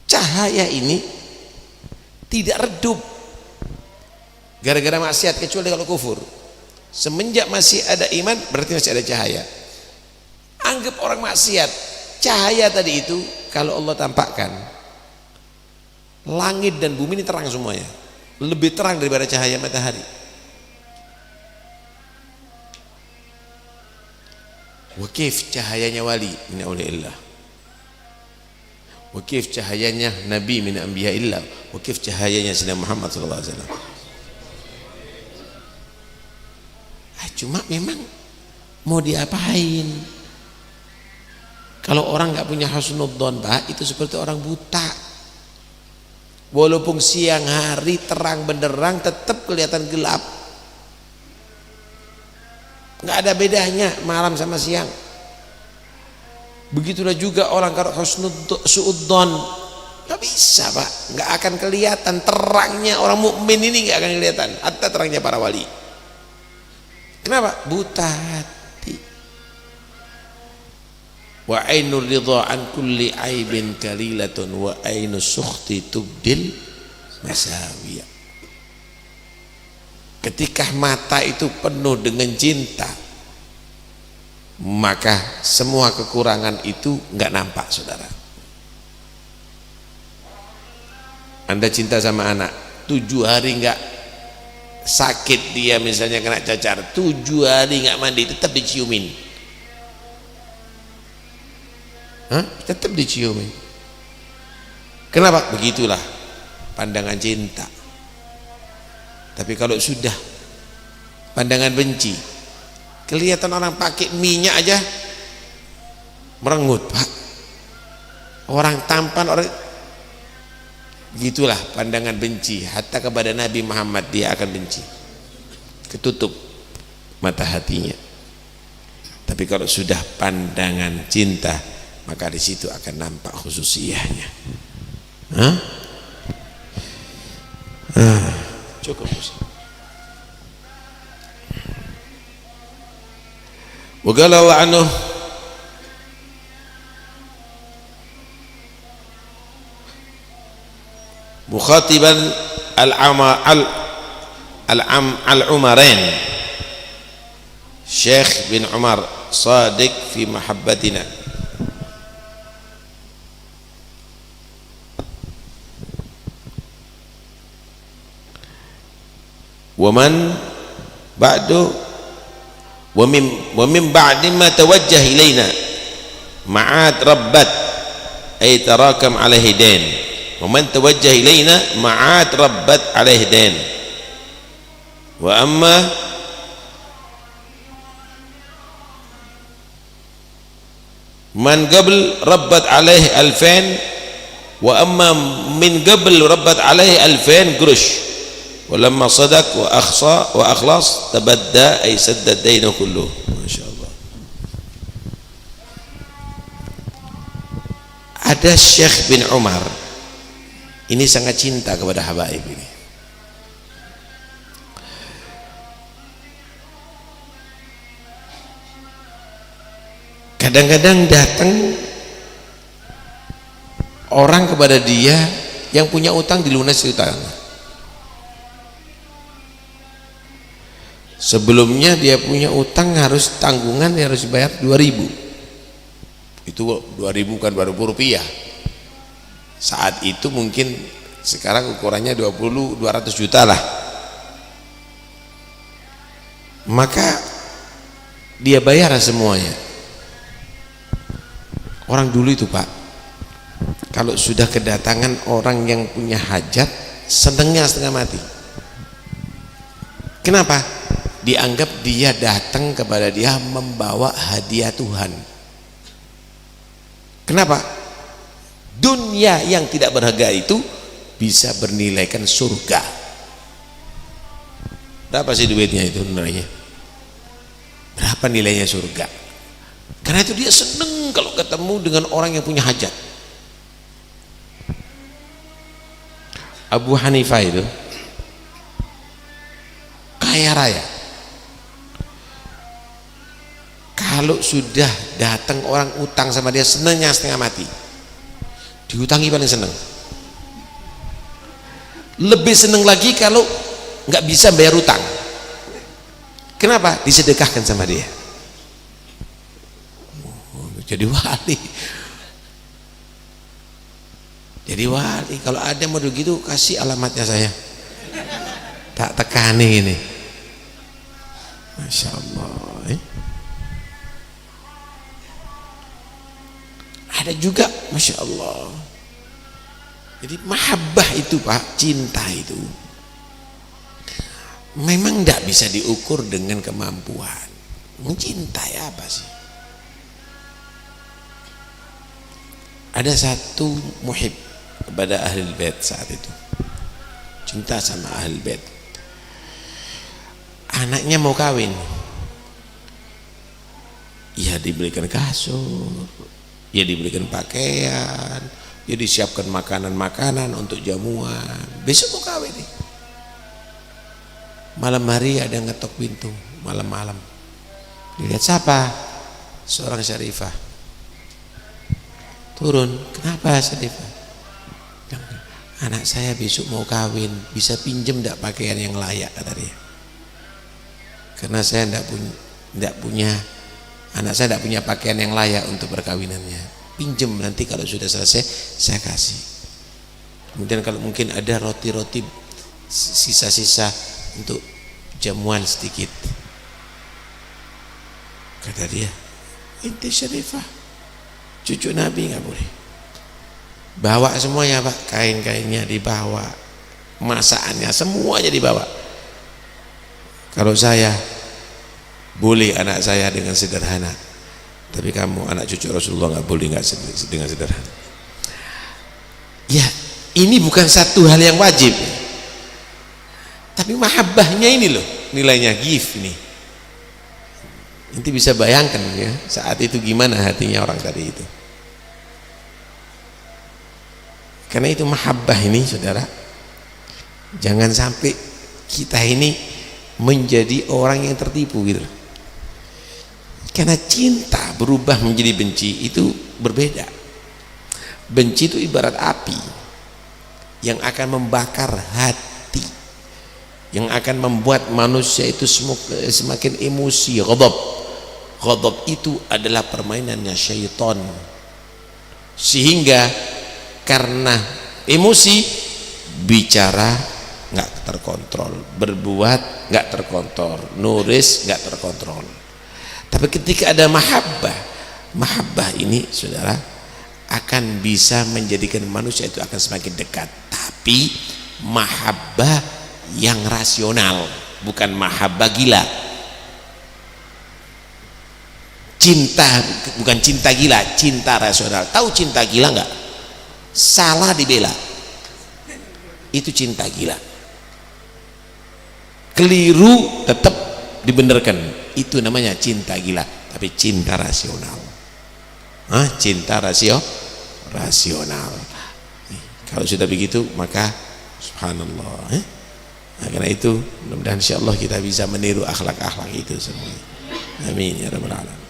Cahaya ini tidak redup gara-gara maksiat, kecuali kalau kufur. Semenjak masih ada iman, berarti masih ada cahaya. Anggap orang maksiat, cahaya tadi itu kalau Allah tampakkan, langit dan bumi ini terang semuanya, lebih terang daripada cahaya matahari. Wakif cahayanya wali min auliillah, wakif cahayanya nabi min anbiyaillah, wakif cahayanya Sayyidina Muhammad sallallahu alaihi wasallam. Cuma memang mau diapain? Kalau orang nggak punya husnudzon, Pak, itu seperti orang buta. Walaupun siang hari terang benderang, tetap kelihatan gelap. Nggak ada bedanya malam sama siang. Begitulah juga orang kalau suudzon, nggak bisa, Pak, nggak akan kelihatan terangnya orang mukmin ini, nggak akan kelihatan, hatta terangnya para wali. Kenapa? Buta hati. Wa ainur ridha an kulli aibin kalilatun wa ainus sukhti tubdil masawiya. Ketika mata itu penuh dengan cinta, maka semua kekurangan itu enggak nampak, saudara. Anda cinta sama anak, 7 hari enggak sakit, dia misalnya kena cacar, 7 hari nggak mandi, tetap diciumin. Tetap diciumin. Kenapa? Begitulah pandangan cinta. Tapi kalau sudah pandangan benci, kelihatan orang pakai minyak aja merengut, Pak. Orang tampan, orang gitulah pandangan benci, hatta kepada Nabi Muhammad dia akan benci, ketutup mata hatinya. Tapi kalau sudah pandangan cinta, maka di situ akan nampak khususiyahnya. Cukup. Wa qala Allah anhu, mukhatiban al-umarain Syekh bin Umar Sadiq fi mahabbatina, wa man ba'du wa min ba'di ma tawajjah ilaina ma'ad rabbat ay tarakam alaihi dain wa man tawajjah ilaina ma'ad rabbat alaihi dain wa amma. man qabl rabbat alaihi alfain wa amma min qabl rabbat alaihi alfain grush wa lamma sadaq wa akhlas tabadda ay sadda ad-dain kulluh. Masyaallah. Ada Syekh bin Umar ini sangat cinta kepada habaib ini. Kadang-kadang datang orang kepada dia yang punya utang dilunasi utangnya. Sebelumnya dia punya utang harus tanggungan, dia harus bayar 2.000. Itu 2.000 bukan 2.000 rupiah. Saat itu mungkin sekarang ukurannya 200 juta lah. Maka dia bayar semuanya. Orang dulu itu Pak, kalau sudah kedatangan orang yang punya hajat, senengnya setengah mati. Kenapa? Dianggap dia datang kepada dia membawa hadiah Tuhan. Kenapa? Dunia yang tidak berharga itu bisa bernilaikan surga. Berapa sih duitnya itu nilainya? Berapa nilainya surga? Karena itu dia seneng kalau ketemu dengan orang yang punya hajat. Abu Hanifah itu kaya raya. Kalau sudah datang orang utang sama dia, senengnya setengah mati. Diutangi paling seneng. Lebih seneng lagi kalau nggak bisa bayar utang. Kenapa? Disedekahkan sama dia. Jadi wali. Jadi wali. Kalau ada model gitu, kasih alamatnya saya. Tak tekani ini. Masya Allah. Ada juga, Masya Allah. Jadi mahabbah itu Pak, cinta itu memang tidak bisa diukur dengan kemampuan. Mencintai apa sih? Ada satu muhib kepada Ahlul Bait saat itu, cinta sama Ahlul Bait. Anaknya mau kawin, ya dibelikan kasur, ya dibelikan pakaian, ya disiapkan makanan-makanan untuk jamuan. Besok mau kawin nih. Malam hari ada ngetok pintu, malam-malam. Dilihat siapa? Seorang syarifah. Turun, kenapa Syarifah? Anak saya besok mau kawin, bisa pinjem enggak pakaian yang layak, kata dia. Karena saya enggak punya, anak saya enggak punya pakaian yang layak untuk perkawinannya. Pinjem, nanti kalau sudah selesai saya kasih. Kemudian kalau mungkin ada roti-roti sisa-sisa untuk jamuan sedikit. Kata dia, inti Syarifah, cucu Nabi nggak boleh bawa semuanya Pak, kain-kainnya dibawa, masakannya semuanya dibawa. Kalau saya boleh anak saya dengan sederhana, tapi kamu anak cucu Rasulullah nggak boleh nggak dengan sederhana. Ya ini bukan satu hal yang wajib, tapi mahabbahnya ini loh nilainya, gift nih. Nanti bisa bayangkan ya saat itu gimana hatinya orang tadi itu. Karena itu mahabbah ini saudara, jangan sampai kita ini menjadi orang yang tertipu gitu. Karena cinta berubah menjadi benci itu berbeda. Benci itu ibarat api yang akan membakar hati, yang akan membuat manusia itu semakin emosi, ghadab. Ghadab itu adalah permainannya syaitan, sehingga karena emosi bicara nggak terkontrol, berbuat nggak terkontrol, nulis nggak terkontrol. Tapi ketika ada mahabbah, mahabbah ini saudara akan bisa menjadikan manusia itu akan semakin dekat. Tapi mahabbah yang rasional, bukan mahabbah gila. cinta, bukan cinta gila, cinta rasional. Tahu cinta gila nggak? Salah dibela, itu cinta gila. Keliru tetap dibenarkan, itu namanya cinta gila. Tapi cinta rasional, cinta rasional. Kalau sudah begitu maka subhanallah. Nah, karena itu mudah-mudahan insyaallah kita bisa meniru akhlak-akhlak itu semua. Amin ya rabbal alamin.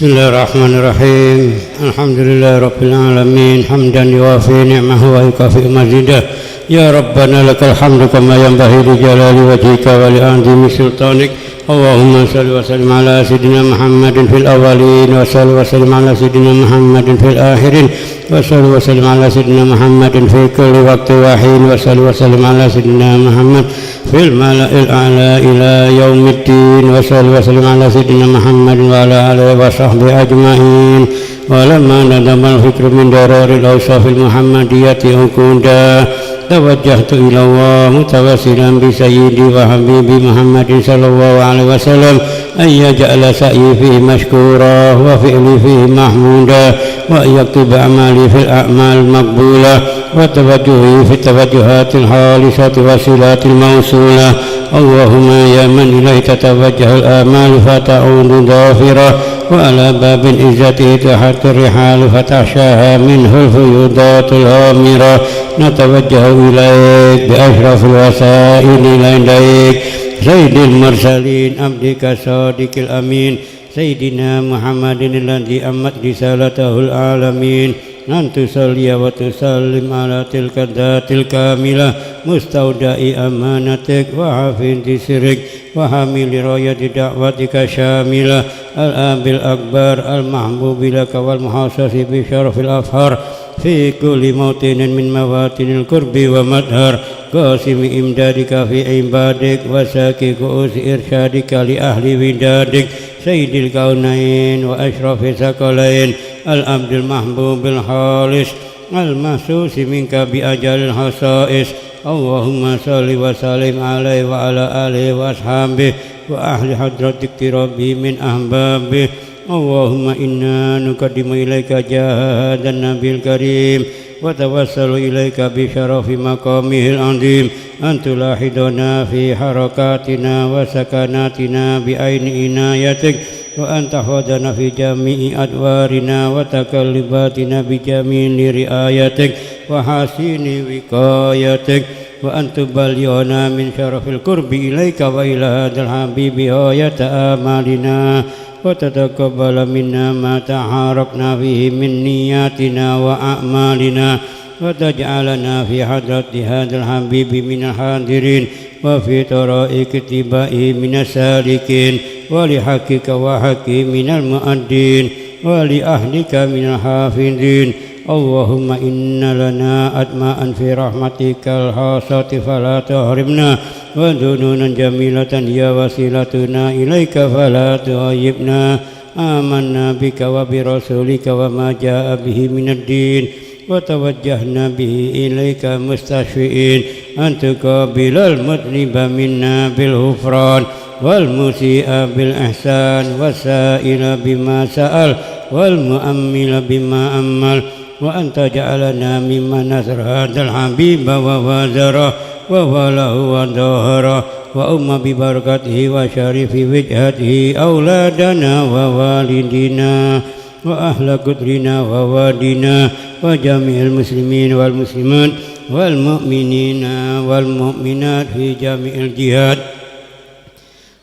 بسم الله الرحمن الرحيم الحمد لله رب العالمين حمدا يوافي نعمه ويكافئ مزيده يا ربنا لك الحمد كما ينبغي لجلال وجهك ولعظيم سلطانك اللهم صل وسلم على سيدنا محمد في الأولين وصل وسلم على سيدنا محمد في الآخرين وصل وسلم على سيدنا محمد في كل وقت وحين وصل وسلم على سيدنا محمد في الملأ الأعلى إلى يوم الدين وصل وسلم على سيدنا محمد وعلى آله وصحبه أجمعين ولما ندم الفكر من درار الأوصاف المحمدية أكودا توجهت إلى الله متوسلا بسيدي وحبيبي محمد صلى الله عليه وسلم أن يجعل سعي فيه مشكورا وفعلي فيه محمودا وأن يكتب أعمالي في الأعمال المقبولة وتوجهي في التوجهات الخالصة والصلات الموصولة اللهم يا من إليه تتوجه الآمال فتعود ظافرة وعلى باب العزة تحت الرحال فتخشاها منه الفيوضات الغامرة نتوجه إليك بأشرف الوسائل إليك سيد المرسلين عبدك الصادق الأمين سيدنا محمد الذي أمت رسالته العالمين أن تصلي وتسلم على تلك الذات الكاملة مستودع أمانتك وحافظ سرك وحامل راية دعوتك شاملة الآب الأكبر المحبوب لك والمحاصص بشرف الأفهار في كل موطن من مواطن القرب ومدهر قاسم إمدادك في عبادك وساكي كؤوس إرشادك لأهل ودادك سيد الكونين وأشرف الثقلين العبد المحبوب الخالص المحسوس منك بأجل الخصائص اللهم صل وسلم عليه وعلى آله وأصحابه وأهل حضرتك ربي من أحبابه اللهم إنا نقدم إليك جاه هذا النبي الكريم وتوسل إليك بشرف مقامه العظيم أن تلاحظنا في حركاتنا وسكناتنا بعين عنايتك وأن تحفظنا في جميع أدوارنا وتقلباتنا بجميل رعايتك وحسين وقايتك وأن تبلغنا من شرف القرب إليك وإلى هذا الحبيب غاية آمالنا وتتقبل منا ما تحاركنا فيه من نياتنا وأعمالنا وتجعلنا في حضرة هذا الحبيب من الحاضرين وفي طرائق اتباعه من السالكين ولحقك وحقه من المؤدين ولأهلك من الحافظين اللهم إن لنا أدماء في رحمتك الخاصة فلا تحرمنا وذنونا جميلة هي وسيلتنا إليك فلا تغيبنا آمنا بك وبرسولك وما جاء به من الدين وتوجهنا به إليك مستشفئين أن تقابل المذنب منا بالغفران والمسيء بالإحسان والسائل بما سأل والمؤمل بما أمل وأن تجعلنا ممن نصر هذا الحبيب ووازره ووله وظهره وأم ببركته وشرف وجهته أولادنا ووالدنا وأهل قدرنا ووادنا وجميع المسلمين والمسلمات والمؤمنين والمؤمنات في جميع الجهاد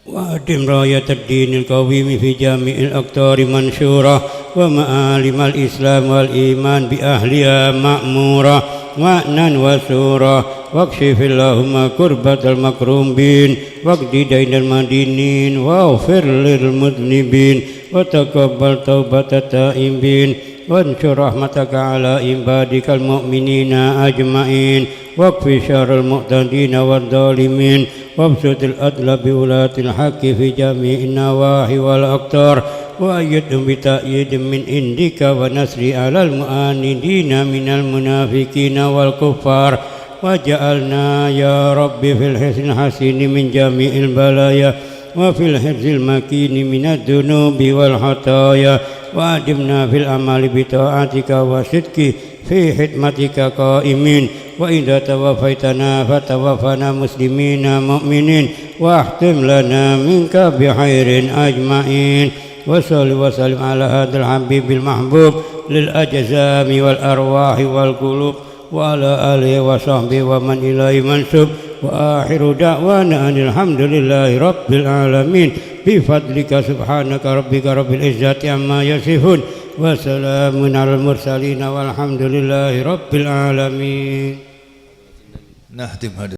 وأدم راية الدين القويم في جميع الأقطار منشورة ومعالم الإسلام والإيمان بأهلها مأمورة معنى وسورة واكشف اللهم كربة المكروبين واقض دين المدينين واغفر للمذنبين وتقبل توبة التائبين وانشر رحمتك على عبادك المؤمنين أجمعين واكف شر المعتدين والظالمين وابسط الأدل بولاة الحق في جميع النواحي والأقطار وأيدهم بتأييد من عندك ونصر على المعاندين من المنافقين والكفار وجعلنا يا رب في الحسن الحسين من جميع البلايا وفي الحفظ المكين من الذنوب والخطايا وأدمنا في الأعمال بطاعتك وصدق في خدمتك قائمين وإذا توفيتنا فتوفنا مسلمين مؤمنين واختم لنا منك بخير أجمعين وصل وسلم على هذا الحبيب المحبوب للأجسام والأرواح والقلوب وعلى آله وصحبه ومن إليه منسوب وآخر دعوانا أن الحمد لله رب العالمين بفضلك سبحانك ربك رب العزة عما يصفون وسلام على المرسلين والحمد لله رب العالمين.